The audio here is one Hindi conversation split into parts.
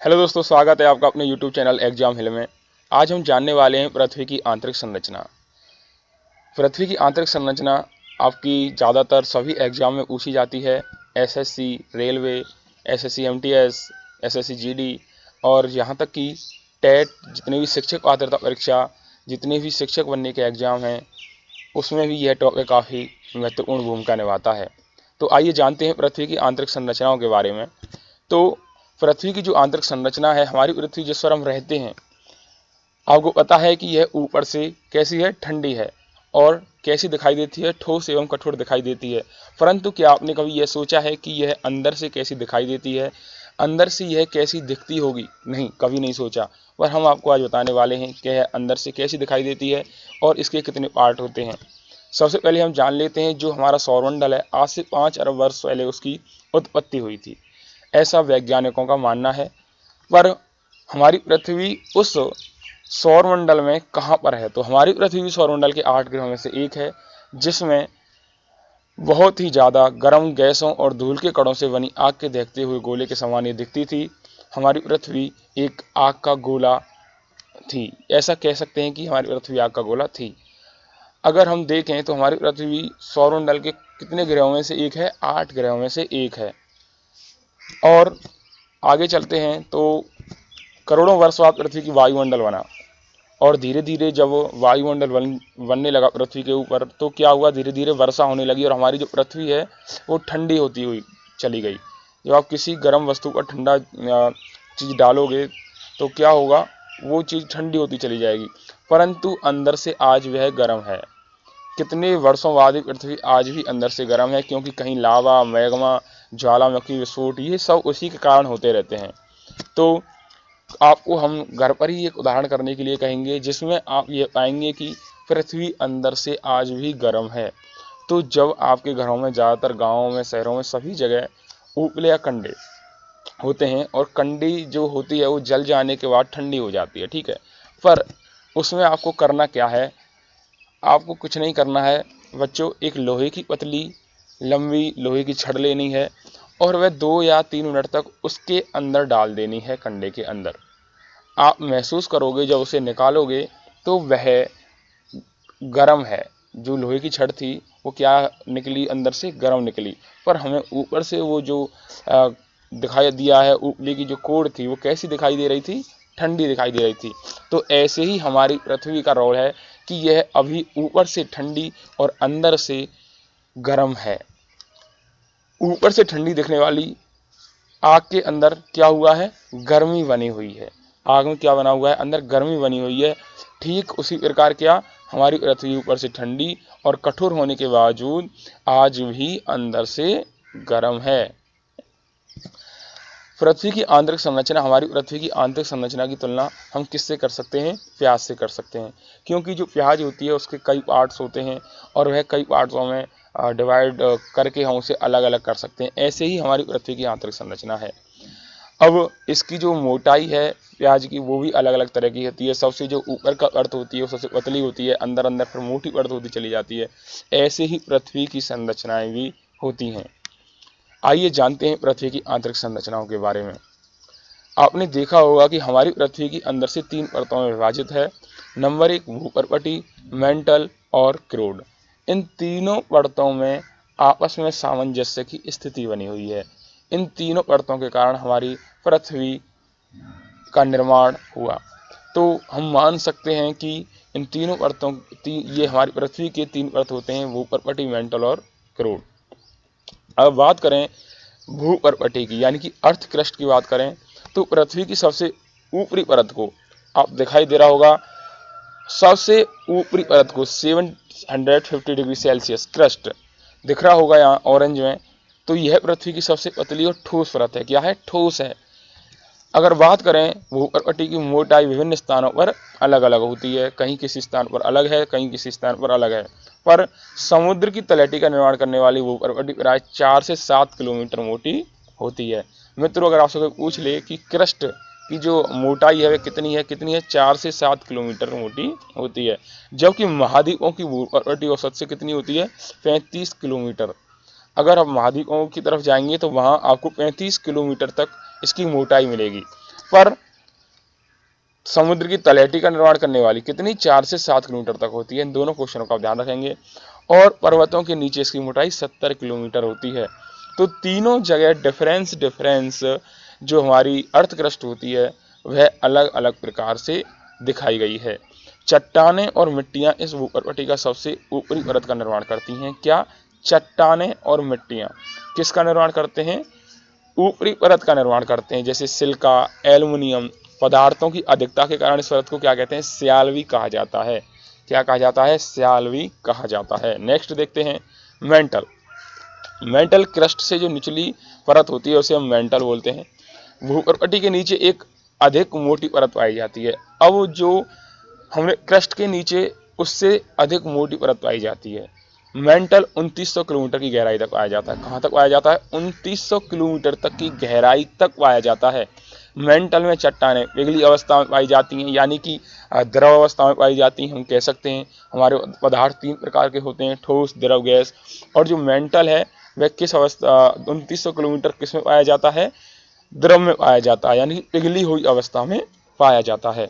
हेलो दोस्तों, स्वागत है आपका अपने YouTube चैनल एग्जाम हिल में। आज हम जानने वाले हैं पृथ्वी की आंतरिक संरचना। पृथ्वी की आंतरिक संरचना आपकी ज़्यादातर सभी एग्जाम में पूछी जाती है। SSC, railway, SSC MTS, SSC GD और यहाँ तक कि टेट, जितने भी शिक्षक पात्रता परीक्षा, जितने भी शिक्षक बनने के एग्ज़ाम हैं, उसमें भी यह टॉपिक काफ़ी महत्वपूर्ण भूमिका निभाता है। तो आइए जानते हैं पृथ्वी की आंतरिक संरचनाओं के बारे में। तो पृथ्वी की जो आंतरिक संरचना है, हमारी पृथ्वी जिस पर हम रहते हैं, आपको पता है कि यह ऊपर से कैसी है, ठंडी है और कैसी दिखाई देती है, ठोस एवं कठोर दिखाई देती है। परंतु क्या आपने कभी यह सोचा है कि यह अंदर से कैसी दिखाई देती है, अंदर से यह कैसी दिखती होगी? नहीं, कभी नहीं सोचा। पर हम आपको आज बताने वाले हैं कि यह अंदर से कैसी दिखाई देती है और इसके कितने पार्ट होते हैं। सबसे पहले हम जान लेते हैं जो हमारा सौरमंडल है, आज से 5 अरब वर्ष पहले उसकी उत्पत्ति हुई थी, ऐसा वैज्ञानिकों का मानना है। पर हमारी पृथ्वी उस सौरमंडल में कहाँ पर है? तो हमारी पृथ्वी सौरमंडल के 8 ग्रहों में से एक है, जिसमें बहुत ही ज़्यादा गर्म गैसों और धूल के कणों से बनी आग के दहकते हुए गोले के समान ये दिखती थी। हमारी पृथ्वी एक आग का गोला थी। ऐसा कह सकते हैं कि हमारी पृथ्वी आग का गोला थी। अगर हम देखें तो हमारी पृथ्वी सौरमंडल के कितने ग्रहों में से एक है? 8 ग्रहों में से एक है। और आगे चलते हैं तो करोड़ों वर्ष बाद पृथ्वी की वायुमंडल बना और धीरे धीरे जब वायुमंडल बनने लगा पृथ्वी के ऊपर, तो क्या हुआ, धीरे धीरे वर्षा होने लगी और हमारी जो पृथ्वी है वो ठंडी होती हुई चली गई। जब आप किसी गर्म वस्तु पर ठंडा चीज़ डालोगे तो क्या होगा, वो चीज़ ठंडी होती चली जाएगी, परंतु अंदर से आज वह गर्म है। कितने वर्षों बाद भी पृथ्वी आज भी अंदर से गर्म है, क्योंकि कहीं लावा, मैग्मा, ज्वालामुखी विस्फोट, ये सब उसी के कारण होते रहते हैं। तो आपको हम घर पर ही एक उदाहरण करने के लिए कहेंगे, जिसमें आप ये पाएंगे कि पृथ्वी अंदर से आज भी गर्म है। तो जब आपके घरों में, ज़्यादातर गाँवों में, शहरों में, सभी जगह उपले या कंडे होते हैं और कंडी जो होती है वो जल जाने के बाद ठंडी हो जाती है, ठीक है। पर उसमें आपको करना क्या है? आपको कुछ नहीं करना है बच्चों। एक लोहे की पतली लंबी लोहे की छड़ लेनी है और वह 2 या 3 मिनट तक उसके अंदर डाल देनी है, कंडे के अंदर। आप महसूस करोगे जब उसे निकालोगे तो वह गर्म है। जो लोहे की छड़ थी वो क्या निकली, अंदर से गर्म निकली। पर हमें ऊपर से वो जो दिखाई दिया है, ऊपरी की जो कोर थी वो कैसी दिखाई दे रही थी? ठंडी दिखाई दे रही थी। तो ऐसे ही हमारी पृथ्वी का रोल है कि यह अभी ऊपर से ठंडी और अंदर से गर्म है। ऊपर से ठंडी दिखने वाली आग के अंदर क्या हुआ है? गर्मी बनी हुई है। आग में क्या बना हुआ है? अंदर गर्मी बनी हुई है। ठीक उसी प्रकार क्या, हमारी पृथ्वी ऊपर से ठंडी और कठोर होने के बावजूद आज भी अंदर से गर्म है। पृथ्वी की आंतरिक संरचना, हमारी पृथ्वी की आंतरिक संरचना की तुलना हम किससे कर सकते हैं? प्याज से कर सकते हैं, क्योंकि जो प्याज होती है उसके कई पार्ट्स होते हैं और वह कई पार्ट्सों में डिवाइड करके हम उसे अलग अलग कर सकते हैं। ऐसे ही हमारी पृथ्वी की आंतरिक संरचना है। अब इसकी जो मोटाई है प्याज की, वो भी अलग अलग तरह की होती है। सबसे जो ऊपर का परत होती है वो सबसे पतली होती है, अंदर अंदर फिर मोटी परत होती चली जाती है। ऐसे ही पृथ्वी की संरचनाएं भी होती हैं। आइए जानते हैं पृथ्वी की आंतरिक संरचनाओं के बारे में। आपने देखा होगा कि हमारी पृथ्वी की अंदर से 3 परतों में विभाजित है। नंबर 1 भूपर्पटी, मेंटल और क्रोड। इन तीनों परतों में आपस में सामंजस्य की स्थिति बनी हुई है। इन तीनों परतों के कारण हमारी पृथ्वी का निर्माण हुआ। तो हम मान सकते हैं कि इन तीनों परतों ये हमारी पृथ्वी के 3 परत होते हैं, भूपर्पटी, मेंटल और क्रोड। अब बात करें भूपर्पटी की, यानी कि अर्थ क्रस्ट की बात करें, तो पृथ्वी की सबसे ऊपरी परत को, आप दिखाई दे रहा होगा, सबसे ऊपरी परत को 750 डिग्री सेल्सियस क्रस्ट दिख रहा होगा यहाँ ऑरेंज में। तो यह पृथ्वी की सबसे पतली और ठोस परत है। क्या है? ठोस है। अगर बात करें भूपर्पटी की मोटाई विभिन्न स्थानों पर अलग अलग होती है, कहीं किसी स्थान पर अलग है, कहीं किसी स्थान पर अलग है। पर समुद्र की तलहटी का निर्माण करने वाली भूपर्पटी प्राय 4 से 7 किलोमीटर मोटी होती है। मित्रों, अगर आपसे कोई पूछ ले कि क्रस्ट की जो मोटाई है वह कितनी है, 4 से 7 किलोमीटर मोटी होती है। जबकि महाद्वीपों की भूपर्पटी औसत से कितनी होती है? 35 किलोमीटर। अगर आप महाद्वीपों की तरफ जाएंगे तो वहाँ आपको 35 किलोमीटर तक इसकी मोटाई मिलेगी। पर समुद्र की तलहटी का निर्माण करने वाली कितनी 4 से 7 किलोमीटर तक होती है। इन दोनों क्वेश्चनों का ध्यान रखेंगे। और पर्वतों के नीचे इसकी मोटाई 70 किलोमीटर होती है। तो तीनों जगह डिफरेंस जो हमारी अर्थ क्रस्ट होती है वह अलग अलग प्रकार से दिखाई गई है। चट्टानें और मिट्टियां इस भूपर्वटी का सबसे ऊपरी परत का निर्माण करती हैं। क्या? चट्टानें और मिट्टियां किसका निर्माण करते हैं? ऊपरी परत का निर्माण करते हैं। जैसे सिलिका, एल्युमिनियम पदार्थों की अधिकता के कारण इस परत को क्या कहते हैं? स्यालवी कहा जाता है। क्या कहा जाता है? स्यालवी कहा जाता है। नेक्स्ट देखते हैं मेंटल। मेंटल क्रस्ट से जो निचली परत होती है उसे हम मेंटल बोलते हैं। भूपर्वटी के नीचे एक अधिक मोटी परत पाई जाती है। अब जो हमने क्रस्ट के नीचे उससे अधिक मोटी परत पाई जाती है। मेंटल 2900 किलोमीटर की गहराई तक पाया जाता है। कहाँ तक पाया जाता है? 2900 किलोमीटर तक की गहराई तक पाया जाता है। मेंटल में चट्टानें पिघली अवस्था में पाई जाती हैं, यानी कि द्रव अवस्था में पाई जाती हैं। हम कह सकते हैं हमारे पदार्थ 3 प्रकार के होते हैं, ठोस, द्रव, गैस। और जो मेंटल है वह किस अवस्था 2900 किलोमीटर किस में पाया जाता है? द्रव में पाया जाता है, यानी कि पिघली हुई अवस्था में पाया जाता है।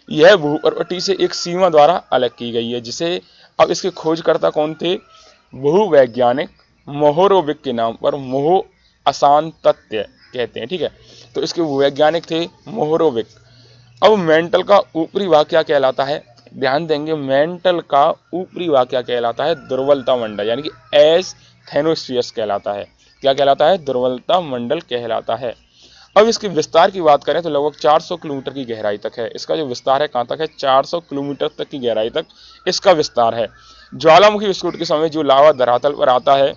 यह भूपर्वटी से एक सीमा द्वारा अलग की गई है, जिसे अब इसके खोजकर्ता कौन थे? भूवैज्ञानिक मोहोरोविक के नाम पर मोहो अशांतत्य कहते हैं। ठीक है, तो इसके भूवैज्ञानिक थे मोहोरोविक। अब मेंटल का ऊपरी भाग क्या कहलाता है? ध्यान देंगे, मेंटल का ऊपरी भाग क्या कहलाता है? दुर्बलता मंडल, यानी कि एस थेनोस्फियस कहलाता है। क्या कहलाता है? दुर्बलता मंडल कहलाता है। अब इसके विस्तार की बात करें तो लगभग 400 किलोमीटर की गहराई तक है। इसका जो विस्तार है कहाँ तक है? 400 किलोमीटर तक की गहराई तक इसका विस्तार है। ज्वालामुखी विस्फोट के समय जो लावा धरातल पर आता है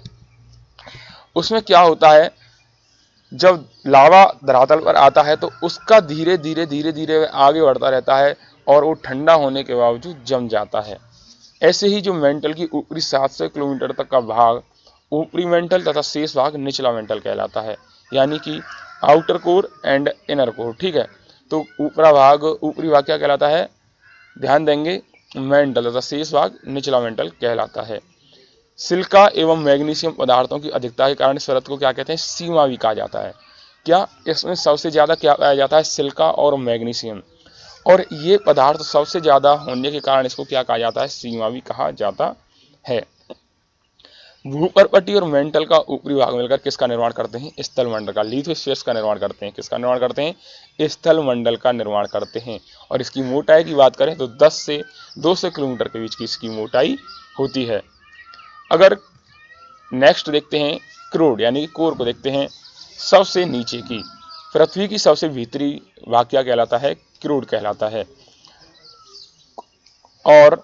उसमें क्या होता है? जब लावा धरातल पर आता है तो उसका धीरे धीरे आगे बढ़ता रहता है और वो ठंडा होने के बावजूद जम जाता है। ऐसे ही जो मेंटल की ऊपरी 700 किलोमीटर तक का भाग ऊपरी मेंटल तथा शेष भाग निचला मेंटल कहलाता है, यानी कि outer core and inner core. ठीक है, तो ऊपरी भाग क्या कहलाता है? ध्यान देंगे, मेंटल तथा शेष भाग निचला मेंटल कहलाता है। सिलिका एवं मैग्नीशियम पदार्थों की अधिकता के कारण इस परत को क्या कहते हैं? सीमा भी कहा जाता है। क्या? इसमें सबसे ज्यादा क्या पाया जाता है? सिलिका और मैग्नीशियम। और ये पदार्थ सबसे ज्यादा होने के कारण इसको क्या कहा जाता है? सीमा भी कहा जाता है। भूपर्वटी और मेंटल का ऊपरी भाग मिलकर किसका निर्माण करते हैं? स्थल मंडल का, लिथोस्फीयर का निर्माण करते हैं। किसका निर्माण करते हैं? स्थल मंडल का निर्माण करते हैं। और इसकी मोटाई की बात करें तो 10 से 200 किलोमीटर के बीच की इसकी मोटाई होती है। अगर नेक्स्ट देखते हैं क्रोड, यानी कि कोर को देखते हैं, सबसे नीचे की पृथ्वी की सबसे भीतरी भाग क्या कहलाता है? क्रोड कहलाता है। और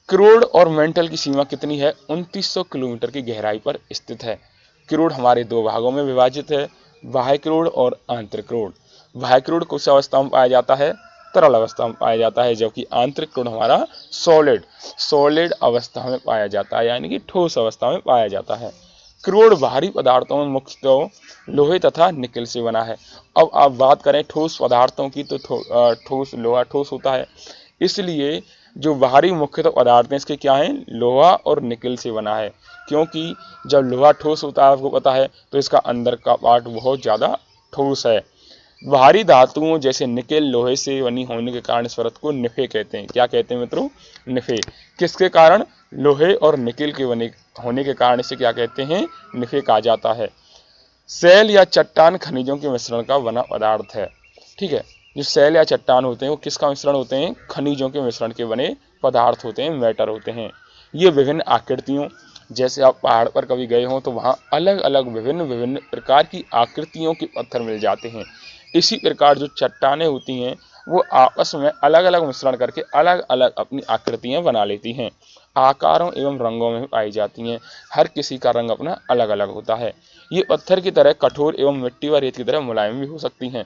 क्रोड और मेंटल की सीमा कितनी है? 2900 किलोमीटर की गहराई पर स्थित है। क्रोड हमारे दो भागों में विभाजित है, बाह्य क्रोड और आंतरिक क्रोड। बाह्य क्रोड किस अवस्था में पाया जाता है? तरल अवस्था में पाया जाता है, जबकि आंतरिक क्रोड हमारा सॉलिड अवस्था में पाया जाता है, यानी कि ठोस अवस्था में पाया जाता है। क्रोड भारी पदार्थों में मुख्यतः लोहे तथा निकल से बना है। अब आप बात करें ठोस पदार्थों की तो ठोस लोहा ठोस होता है, इसलिए जो बाहरी मुख्यतः पदार्थ हैं इसके क्या हैं? लोहा और निकल से बना है। क्योंकि जब लोहा ठोस होता है, आपको पता है, तो इसका अंदर का पार्ट बहुत ज़्यादा ठोस है। भारी धातुओं जैसे निकेल लोहे से बनी होने के कारण इस परत को निफे कहते हैं। क्या कहते हैं मित्रों? निफे। किसके कारण? लोहे और निकेल के बने होने के कारण इसे क्या कहते हैं? निफे कहा जाता है। सेल या चट्टान खनिजों के मिश्रण का बना पदार्थ है। ठीक है, जो सेल या चट्टान होते हैं वो किसका मिश्रण होते हैं? खनिजों के मिश्रण के बने पदार्थ होते हैं, मैटर होते हैं। ये विभिन्न आकृतियों, जैसे आप पहाड़ पर कभी गए हो तो वहाँ अलग अलग विभिन्न प्रकार की आकृतियों के पत्थर मिल जाते हैं। इसी प्रकार जो चट्टानें होती हैं वो आपस में अलग अलग मिश्रण करके अलग अलग अपनी आकृतियाँ बना लेती हैं। आकारों एवं रंगों में पाई जाती हैं। हर किसी का रंग अपना अलग अलग होता है। ये पत्थर की तरह कठोर एवं मिट्टी व रेत की तरह मुलायम भी हो सकती हैं।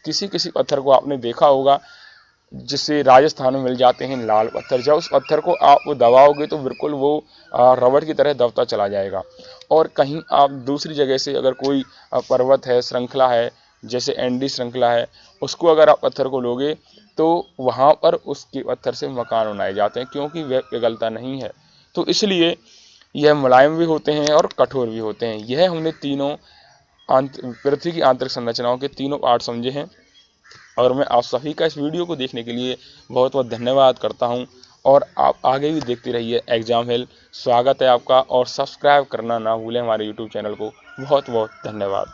किसी किसी पत्थर को आपने देखा होगा, जिससे राजस्थान में मिल जाते हैं लाल पत्थर। जब उस पत्थर को आप दबाओगे तो बिल्कुल वो रबड़ की तरह दबता चला जाएगा। और कहीं आप दूसरी जगह से अगर कोई पर्वत है, श्रृंखला है, जैसे एंडी श्रृंखला है, उसको अगर आप पत्थर को लोगे तो वहाँ पर उसके पत्थर से मकान बनाए जाते हैं, क्योंकि वह पिघलता नहीं है। तो इसलिए यह मुलायम भी होते हैं और कठोर भी होते हैं। यह हमने तीनों पृथ्वी की आंतरिक संरचनाओं के तीनों पार्ट समझे हैं। और मैं आप सभी का इस वीडियो को देखने के लिए बहुत बहुत धन्यवाद करता हूं। और आप आगे भी देखते रहिए एग्जाम हेल्प। स्वागत है आपका, और सब्सक्राइब करना ना भूलें हमारे यूट्यूब चैनल को। बहुत बहुत धन्यवाद।